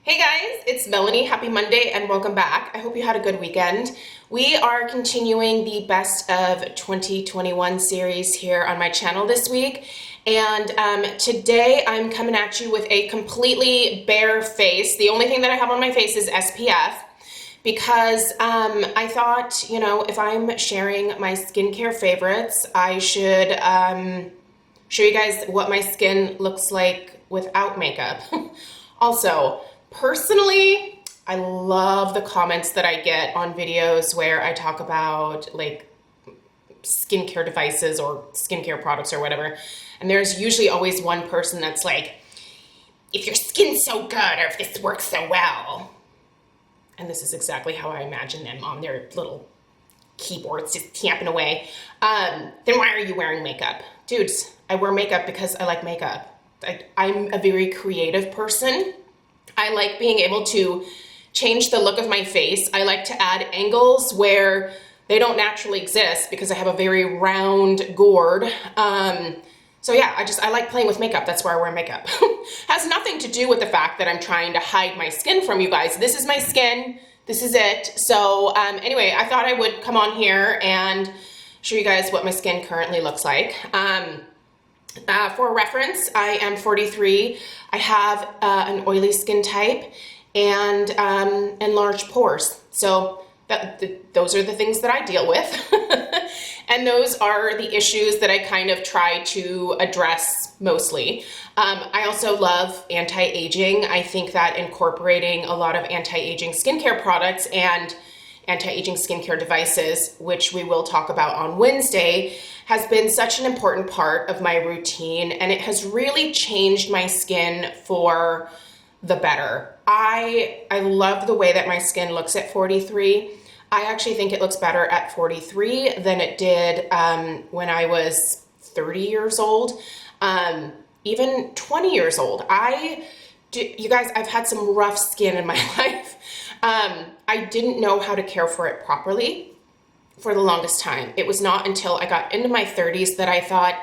Hey guys, it's Melanie. Happy Monday and welcome back. I hope you had a good weekend. We are continuing the Best of 2021 series here on my channel this week. And today I'm coming at you with a completely bare face. The only thing that I have on my face is SPF because I thought, if I'm sharing my skincare favorites, I should show you guys what my skin looks like without makeup. Also, personally, I love the comments that I get on videos where I talk about like skincare devices or skincare products or whatever. And there's usually always one person that's like, if your skin's so good or if this works so well. And this is exactly how I imagine them on their little keyboards just tapping away. Then why are you wearing makeup? Dudes, I wear makeup because I like makeup. I'm a very creative person. I like being able to change the look of my face. I like to add angles where they don't naturally exist because I have a very round gourd. So yeah, I like playing with makeup. That's why I wear makeup. Has nothing to do with the fact that I'm trying to hide my skin from you guys. This is my skin. This is it. So anyway, I thought I would come on here and show you guys what my skin currently looks like. For reference, I am 43. I have an oily skin type and large pores. So those are the things that I deal with. And those are the issues that I kind of try to address mostly. I also love anti-aging. I think that incorporating a lot of anti-aging skincare products and anti-aging skincare devices, which we will talk about on Wednesday, has been such an important part of my routine, and it has really changed my skin for the better. I love the way that my skin looks at 43. I actually think it looks better at 43 than it did when I was 30 years old, even 20 years old. You guys, I've had some rough skin in my life. I didn't know how to care for it properly for the longest time. It was not until I got into my 30s that I thought,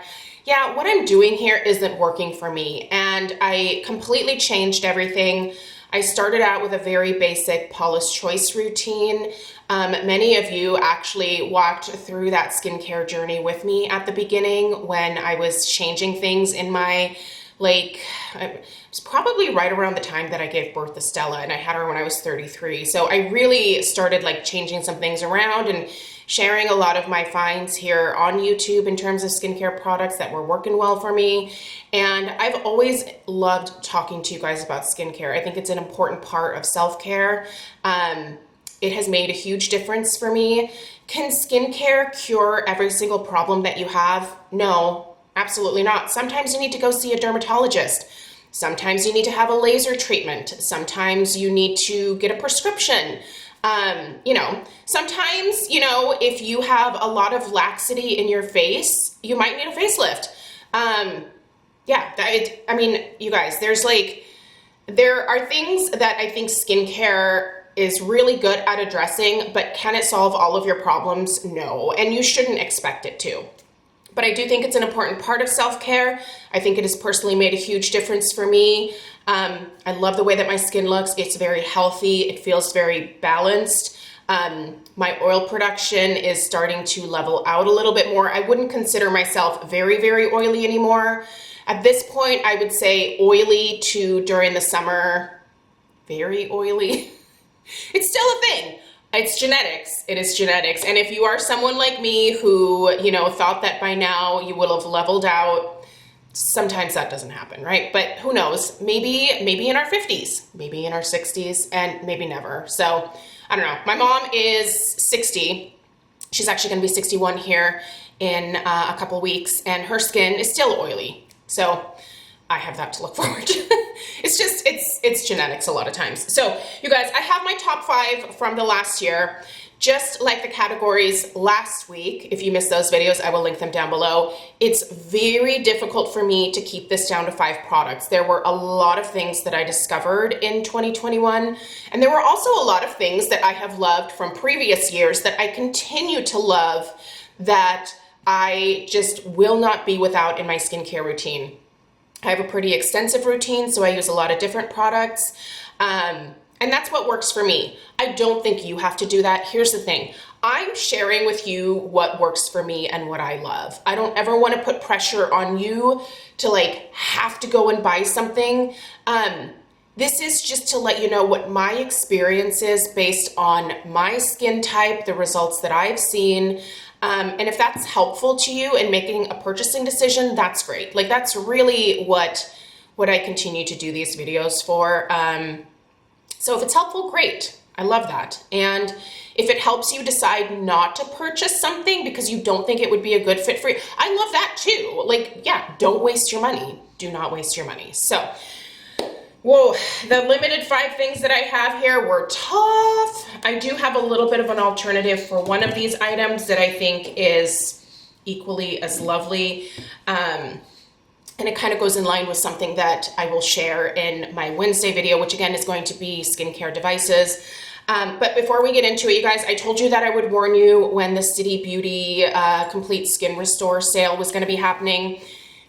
yeah, what I'm doing here isn't working for me. And I completely changed everything. I started out with a very basic Paula's Choice routine. Many of you actually walked through that skincare journey with me at the beginning when I was changing things in my, it was probably right around the time that I gave birth to Stella, and I had her when I was 33. So I really started changing some things around and sharing a lot of my finds here on YouTube in terms of skincare products that were working well for me. And I've always loved talking to you guys about skincare. I think it's an important part of self-care. It has made a huge difference for me. Can skincare cure every single problem that you have? No, absolutely not. Sometimes you need to go see a dermatologist. Sometimes you need to have a laser treatment. Sometimes you need to get a prescription. Sometimes, if you have a lot of laxity in your face, you might need a facelift. You guys, there are things that I think skincare is really good at addressing, but can it solve all of your problems? No, and you shouldn't expect it to. But I do think it's an important part of self-care. I think it has personally made a huge difference for me. I love the way that my skin looks. It's very healthy. It feels very balanced. My oil production is starting to level out a little bit more. I wouldn't consider myself very, very oily anymore. At this point, I would say oily to during the summer, very oily. It's still a thing. It's genetics. It is genetics. And if you are someone like me who, thought that by now you will have leveled out, sometimes that doesn't happen, right? But who knows? Maybe in our 50s, maybe in our 60s, and maybe never. So I don't know. My mom is 60. She's actually going to be 61 here in a couple weeks, and her skin is still oily. So I have that to look forward to. It's genetics a lot of times. So you guys, I have my top 5 from the last year. Just like the categories last week, if you missed those videos, I will link them down below. It's very difficult for me to keep this down to 5 products. There were a lot of things that I discovered in 2021, and there were also a lot of things that I have loved from previous years that I continue to love that I just will not be without in my skincare routine. I have a pretty extensive routine, so I use a lot of different products. And that's what works for me. I don't think you have to do that. Here's the thing. I'm sharing with you what works for me and what I love. I don't ever want to put pressure on you to like have to go and buy something. This is just to let you know what my experience is based on my skin type, the results that I've seen. And if that's helpful to you in making a purchasing decision, that's great. Like that's really what I continue to do these videos for. So if it's helpful, great. I love that. And if it helps you decide not to purchase something because you don't think it would be a good fit for you, I love that too. Like, yeah, don't waste your money. Do not waste your money. So, whoa, the limited 5 things that I have here were tough. I do have a little bit of an alternative for one of these items that I think is equally as lovely. And it kind of goes in line with something that I will share in my Wednesday video, which again is going to be skincare devices. But before we get into it, you guys, I told you that I would warn you when the City Beauty Complete Skin Restore sale was going to be happening.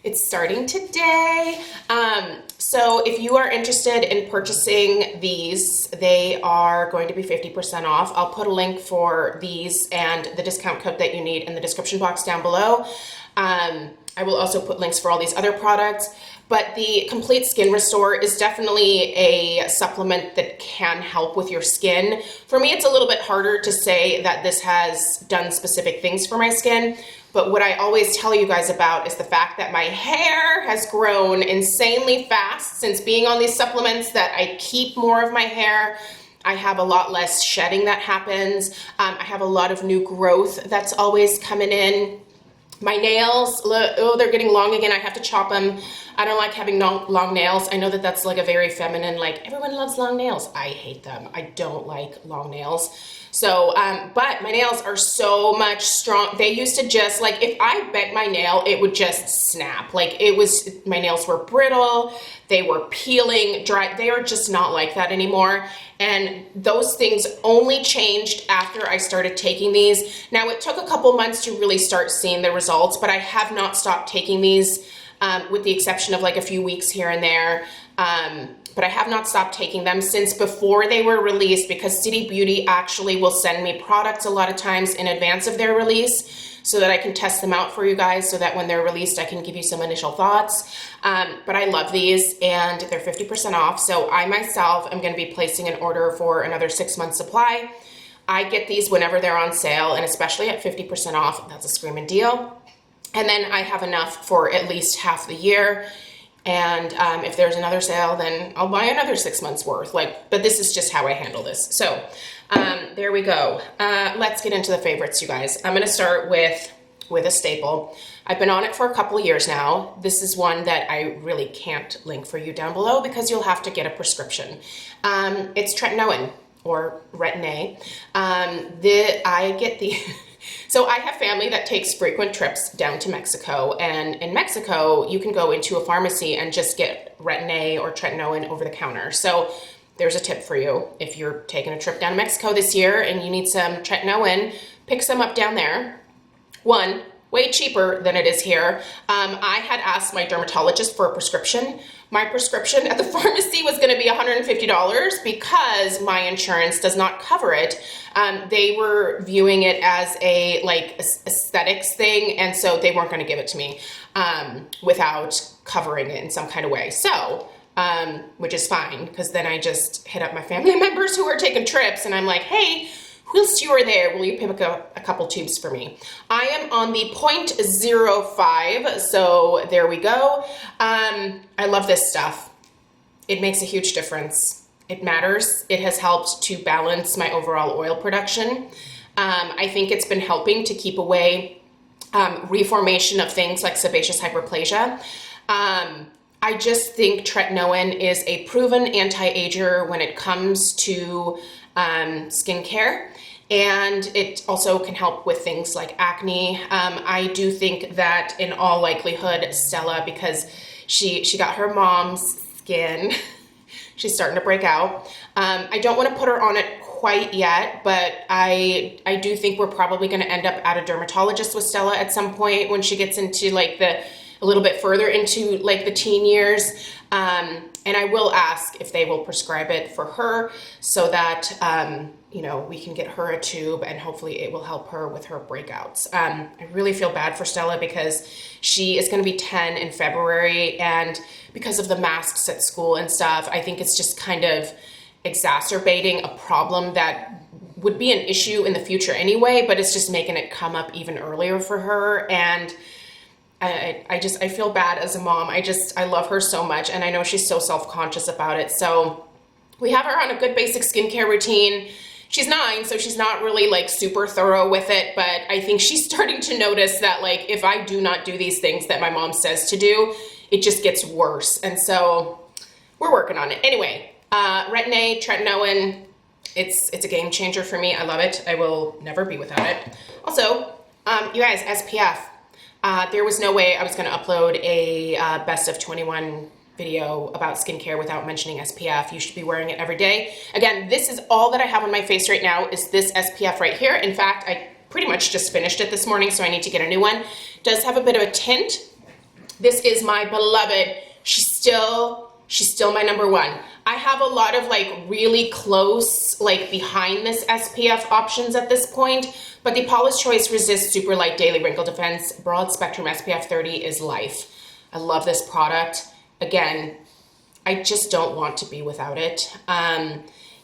It's starting today. So if you are interested in purchasing these, they are going to be 50% off. I'll put a link for these and the discount code that you need in the description box down below. I will also put links for all these other products, but the Complete Skin Restore is definitely a supplement that can help with your skin. For me, it's a little bit harder to say that this has done specific things for my skin, but what I always tell you guys about is the fact that my hair has grown insanely fast since being on these supplements, that I keep more of my hair. I have a lot less shedding that happens. I have a lot of new growth that's always coming in. My nails, oh, they're getting long again. I have to chop them. I don't like having long nails. I know that that's like a very feminine, like everyone loves long nails. I hate them. I don't like long nails. So, but my nails are so much strong. They used to just like, if I bent my nail, it would just snap. Like my nails were brittle. They were peeling, dry. They are just not like that anymore. And those things only changed after I started taking these. Now it took a couple months to really start seeing the results, but I have not stopped taking these with the exception of like a few weeks here and there. But I have not stopped taking them since before they were released, because City Beauty actually will send me products a lot of times in advance of their release so that I can test them out for you guys, so that when they're released, I can give you some initial thoughts. But I love these and they're 50% off. So I myself am going to be placing an order for another 6-month supply. I get these whenever they're on sale, and especially at 50% off, that's a screaming deal. And then I have enough for at least half the year. And if there's another sale, then I'll buy another 6 months worth. But this is just how I handle this. So there we go. Let's get into the favorites, you guys. I'm going to start with a staple. I've been on it for a couple years now. This is one that I really can't link for you down below because you'll have to get a prescription. It's Tretinoin, or Retin-A. So I have family that takes frequent trips down to Mexico, and in Mexico, you can go into a pharmacy and just get Retin-A or Tretinoin over the counter. So there's a tip for you. If you're taking a trip down to Mexico this year and you need some Tretinoin, pick some up down there. One, way cheaper than it is here. I had asked my dermatologist for a prescription. My prescription at the pharmacy was going to be $150 because my insurance does not cover it. They were viewing it as a aesthetics thing, and so they weren't going to give it to me without covering it in some kind of way. So, which is fine, because then I just hit up my family members who are taking trips, and I'm like, hey, whilst you are there, will you pick up a couple tubes for me? I am on the 0.05, so there we go. I love this stuff. It makes a huge difference. It matters. It has helped to balance my overall oil production. I think it's been helping to keep away reformation of things like sebaceous hyperplasia. I just think Tretinoin is a proven anti-ager when it comes to skincare, and it also can help with things like acne. I do think that in all likelihood, Stella, because she got her mom's skin, she's starting to break out. I don't want to put her on it quite yet, but I do think we're probably going to end up at a dermatologist with Stella at some point when she gets into like the a little bit further into like the teen years. And I will ask if they will prescribe it for her so that, you know, we can get her a tube and hopefully it will help her with her breakouts. I really feel bad for Stella because she is going to be 10 in February, and because of the masks at school and stuff, I think it's just kind of exacerbating a problem that would be an issue in the future anyway, but it's just making it come up even earlier for her. And I feel bad as a mom. I love her so much, and I know she's so self-conscious about it. So we have her on a good basic skincare routine. She's 9, so she's not really like super thorough with it, but I think she's starting to notice that like if I do not do these things that my mom says to do, it just gets worse. And so we're working on it. Anyway, Retin-A, Tretinoin, it's a game changer for me. I love it. I will never be without it. Also, you guys, SPF. There was no way I was going to upload a best of 21 video about skincare without mentioning SPF. You should be wearing it every day. Again, this is all that I have on my face right now is this SPF right here. In fact, I pretty much just finished it this morning, so I need to get a new one. It does have a bit of a tint. This is my beloved. She's still my number one. I have a lot of like really close, like behind this SPF options at this point, but the Paula's Choice Resist Super Light Daily Wrinkle Defense Broad Spectrum SPF 30 is life. I love this product. Again, I just don't want to be without it.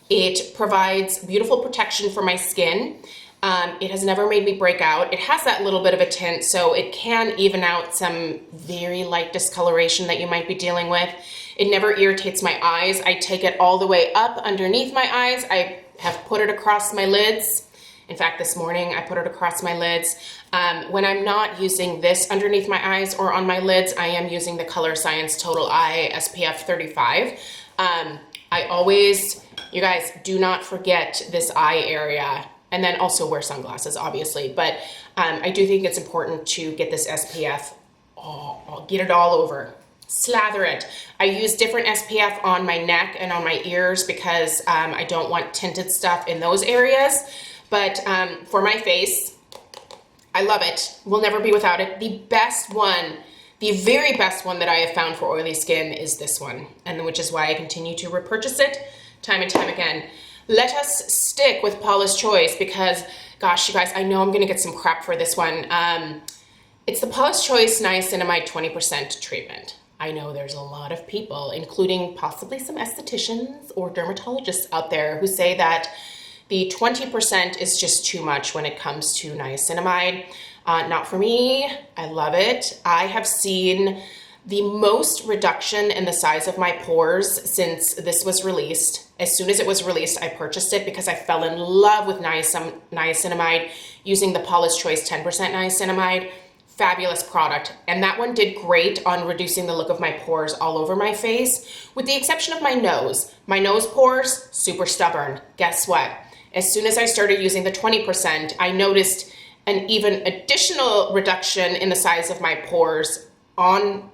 It provides beautiful protection for my skin. It has never made me break out. It has that little bit of a tint, so it can even out some very light discoloration that you might be dealing with. It never irritates my eyes. I take it all the way up underneath my eyes. I have put it across my lids. In fact, this morning I put it across my lids. When I'm not using this underneath my eyes or on my lids, I am using the Color Science Total Eye SPF 35. I always, you guys, do not forget this eye area, and then also wear sunglasses, obviously. But I do think it's important to get this SPF, get it all over. Slather it. I use different SPF on my neck and on my ears because I don't want tinted stuff in those areas. But for my face, I love it. We'll never be without it. The best one, the very best one that I have found for oily skin is this one, and which is why I continue to repurchase it time and time again. Let us stick with Paula's Choice because, gosh, you guys, I know I'm going to get some crap for this one. It's the Paula's Choice Niacinamide 20% treatment. I know there's a lot of people, including possibly some estheticians or dermatologists out there, who say that the 20% is just too much when it comes to niacinamide. Not for me. I love it. I have seen the most reduction in the size of my pores since this was released. As soon as it was released, I purchased it because I fell in love with niacinamide using the Paula's Choice 10% niacinamide. Fabulous product. And that one did great on reducing the look of my pores all over my face, with the exception of my nose. My nose pores, super stubborn. Guess what? As soon as I started using the 20%, I noticed an even additional reduction in the size of my pores on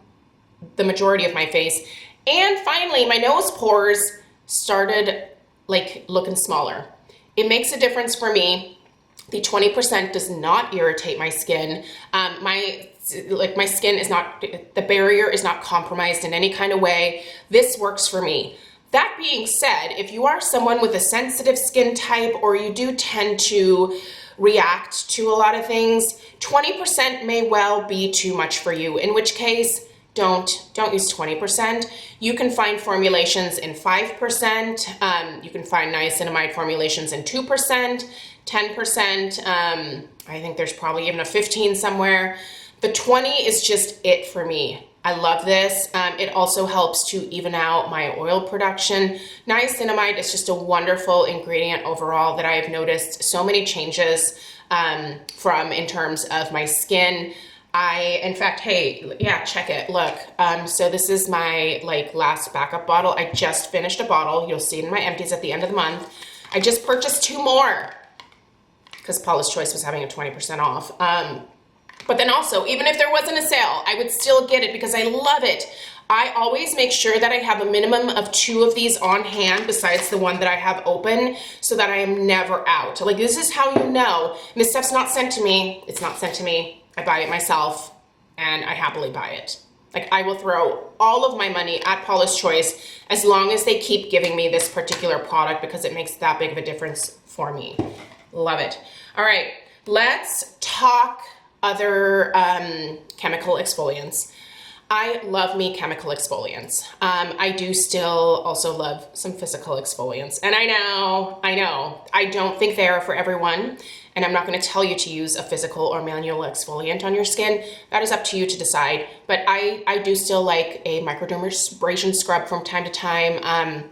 the majority of my face. And finally, my nose pores started like looking smaller. It makes a difference for me. The 20% does not irritate my skin. My skin is not, the barrier is not compromised in any kind of way. This works for me. That being said, if you are someone with a sensitive skin type or you do tend to react to a lot of things, 20% may well be too much for you, in which case, don't use 20%. You can find formulations in 5%. You can find niacinamide formulations in 2%, 10%. I think there's probably even a 15 somewhere. The 20 is just it for me. I love this. It also helps to even out my oil production. Niacinamide is just a wonderful ingredient overall that I have noticed so many changes from in terms of my skin. In fact, hey, yeah, check it. Look, so this is my last backup bottle. I just finished a bottle. You'll see it in my empties at the end of the month. I just purchased 2 more because Paula's Choice was having a 20% off. But then also, even if there wasn't a sale, I would still get it because I love it. I always make sure that I have a minimum of 2 of these on hand besides the one that I have open so that I am never out. This is how you know. And this stuff's not sent to me. It's not sent to me. I buy it myself and I happily buy it. Like, I will throw all of my money at Paula's Choice as long as they keep giving me this particular product, because it makes that big of a difference for me. Love it. All right, let's talk other chemical exfoliants. I love me chemical exfoliants. I do still also love some physical exfoliants. And I know, I don't think they are for everyone. And I'm not going to tell you to use a physical or manual exfoliant on your skin. That is up to you to decide. But I do still like a microdermabrasion scrub from time to time.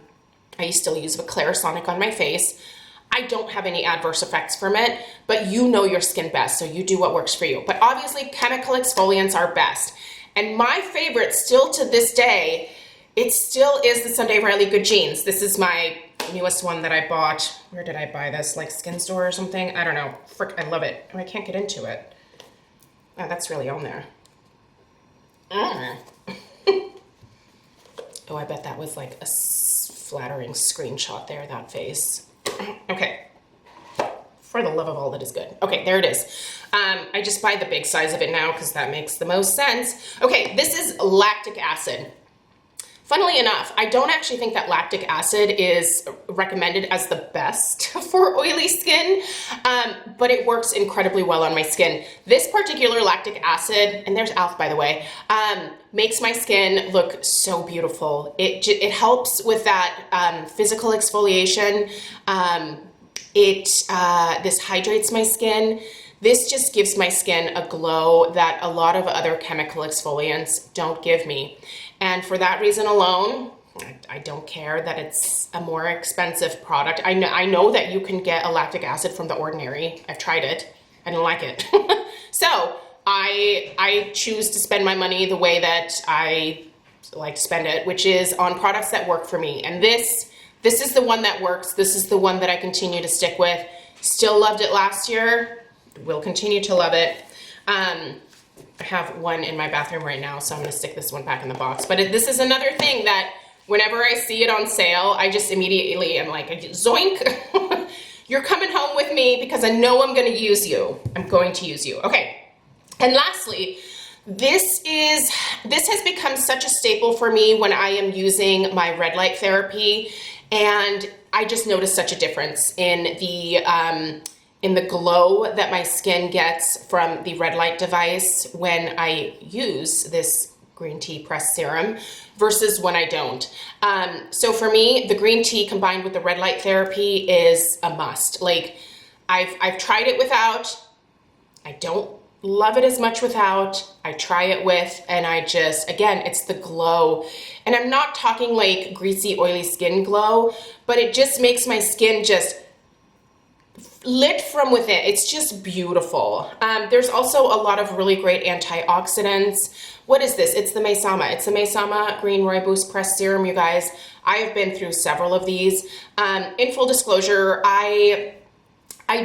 I still use a Clarisonic on my face. I don't have any adverse effects from it, but you know your skin best, so you do what works for you. But obviously, chemical exfoliants are best. And my favorite still to this day, it still is the Sunday Riley Good Genes. This is my newest one that I bought. Where did I buy this? Like Skin Store or something? I don't know. Frick, I love it. Oh, I can't get into it. Oh, that's really on there. Oh, I bet that was like a flattering screenshot there, that face. Okay. For the love of all that is good. Okay, there it is. I just buy the big size of it now because that makes the most sense. Okay, this is lactic acid. Funnily enough, I don't actually think that lactic acid is recommended as the best for oily skin, but it works incredibly well on my skin. This particular lactic acid, and there's Alf by the way, makes my skin look so beautiful. It helps with that physical exfoliation. This hydrates my skin. This just gives my skin a glow that a lot of other chemical exfoliants don't give me. And for that reason alone, I don't care that it's a more expensive product. I know that you can get a lactic acid from The Ordinary. I've tried it. I didn't like it. So I choose to spend my money the way that I like to spend it, which is on products that work for me. And this is the one that works. This is the one that I continue to stick with. Still loved it last year. Will continue to love it. I have one in my bathroom right now, so I'm gonna stick this one back in the box. But this is another thing that whenever I see it on sale, I just immediately am like, zoink, you're coming home with me because I know I'm gonna use you. I'm going to use you. Okay, and lastly, this has become such a staple for me when I am using my red light therapy, and I just noticed such a difference in the glow that my skin gets from the red light device when I use this green tea pressed serum versus when I don't. So for me, the green tea combined with the red light therapy is a must. Like, I've tried it without. I don't love it as much without. I try it with, and again, it's the glow. And I'm not talking like greasy, oily skin glow, but it just makes my skin just lit from within. It's just beautiful. There's also a lot of really great antioxidants. What is this? It's the Maysama. It's the Maysama Green Rooibos Pressed Serum, you guys. I have been through several of these. In full disclosure, I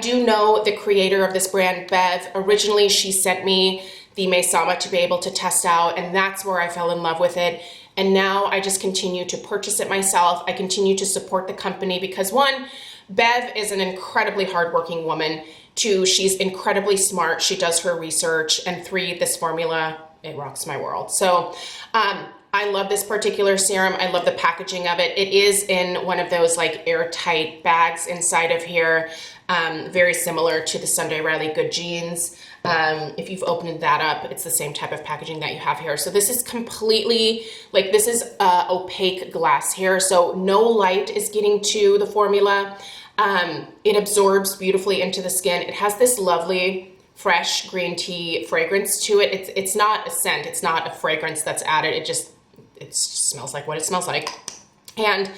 do know the creator of this brand, Bev. Originally, she sent me the Maysama to be able to test out, and that's where I fell in love with it. And now I just continue to purchase it myself. I continue to support the company because, one, Bev is an incredibly hardworking woman. Two, she's incredibly smart. She does her research. And three, this formula, it rocks my world. So I love this particular serum. I love the packaging of it. It is in one of those like airtight bags inside of here, very similar to the Sunday Riley Good Genes. If you've opened that up, it's the same type of packaging that you have here. So this is completely, like, this is opaque glass here, so no light is getting to the formula. It absorbs beautifully into the skin. It has this lovely fresh green tea fragrance to it. It's not a scent, it's not a fragrance that's added. It smells like what it smells like. And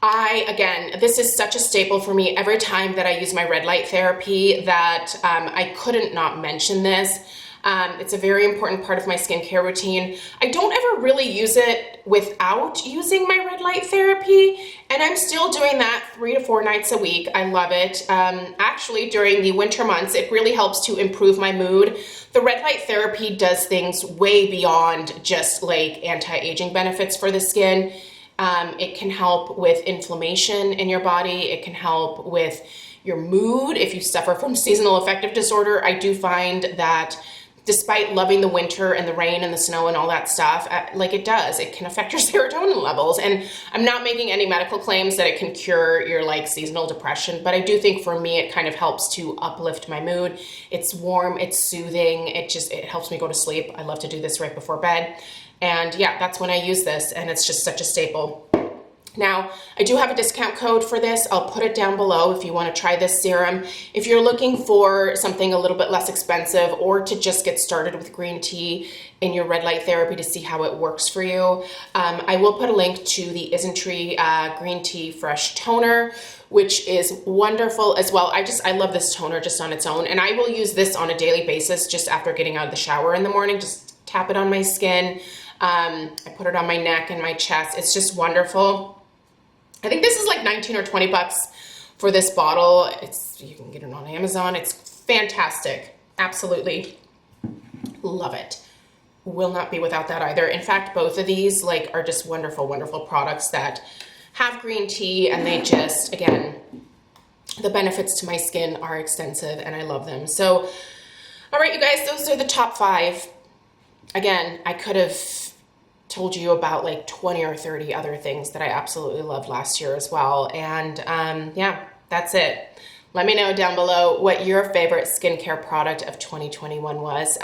again, this is such a staple for me every time that I use my red light therapy that I couldn't not mention this. It's a very important part of my skincare routine. I don't ever really use it without using my red light therapy, and I'm still doing that 3 to 4 nights a week. I love it. Actually, during the winter months, it really helps to improve my mood. The red light therapy does things way beyond just like anti-aging benefits for the skin. It can help with inflammation in your body. It can help with your mood if you suffer from seasonal affective disorder. I do find that despite loving the winter and the rain and the snow and all that stuff, like it does, it can affect your serotonin levels. And I'm not making any medical claims that it can cure your like seasonal depression, but I do think for me, it kind of helps to uplift my mood. It's warm, it's soothing. It helps me go to sleep. I love to do this right before bed. And yeah, that's when I use this, and it's just such a staple. Now, I do have a discount code for this. I'll put it down below if you want to try this serum. If you're looking for something a little bit less expensive, or to just get started with green tea in your red light therapy to see how it works for you, I will put a link to the Isntree Green Tea Fresh Toner, which is wonderful as well. I love this toner just on its own, and I will use this on a daily basis just after getting out of the shower in the morning. Just tap it on my skin. I put it on my neck and my chest. It's just wonderful. I think this is like 19 or 20 bucks for this bottle. You can get it on Amazon. It's fantastic. Absolutely love it. Will not be without that either. In fact, both of these like are just wonderful, wonderful products that have green tea, and they just, again, the benefits to my skin are extensive and I love them. So, all right, you guys, those are the top 5. Again, I could have told you about like 20 or 30 other things that I absolutely loved last year as well. And yeah, that's it. Let me know down below what your favorite skincare product of 2021 was.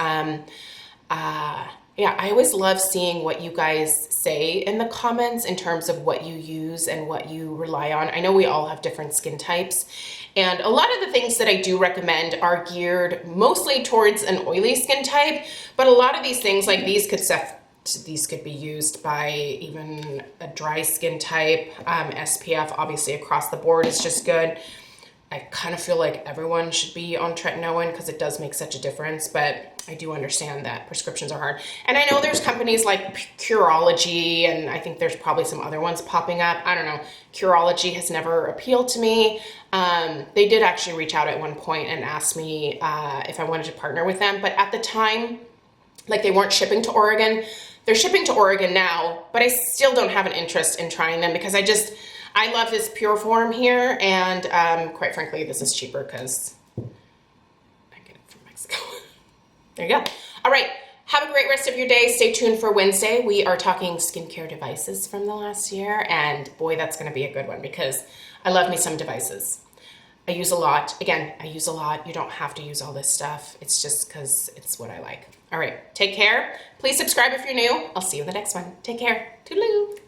Yeah, I always love seeing what you guys say in the comments in terms of what you use and what you rely on. I know we all have different skin types, and a lot of the things that I do recommend are geared mostly towards an oily skin type, but a lot of these things like these could be used by even a dry skin type. SPF obviously across the board is just good. I kind of feel like everyone should be on tretinoin because it does make such a difference, but I do understand that prescriptions are hard. And I know there's companies like Curology, and I think there's probably some other ones popping up. I don't know. Curology has never appealed to me. They did actually reach out at one point and ask me if I wanted to partner with them, but at the time, like, they weren't shipping to Oregon. They're shipping to Oregon now, but I still don't have an interest in trying them because I love this pure form here, and quite frankly, this is cheaper because I get it from Mexico. There you go. All right, have a great rest of your day. Stay tuned for Wednesday. We are talking skincare devices from the last year, and boy, that's going to be a good one because I love me some devices. I use a lot. Again, I use a lot. You don't have to use all this stuff. It's just because it's what I like. All right, take care. Please subscribe if you're new. I'll see you in the next one. Take care. Toodaloo.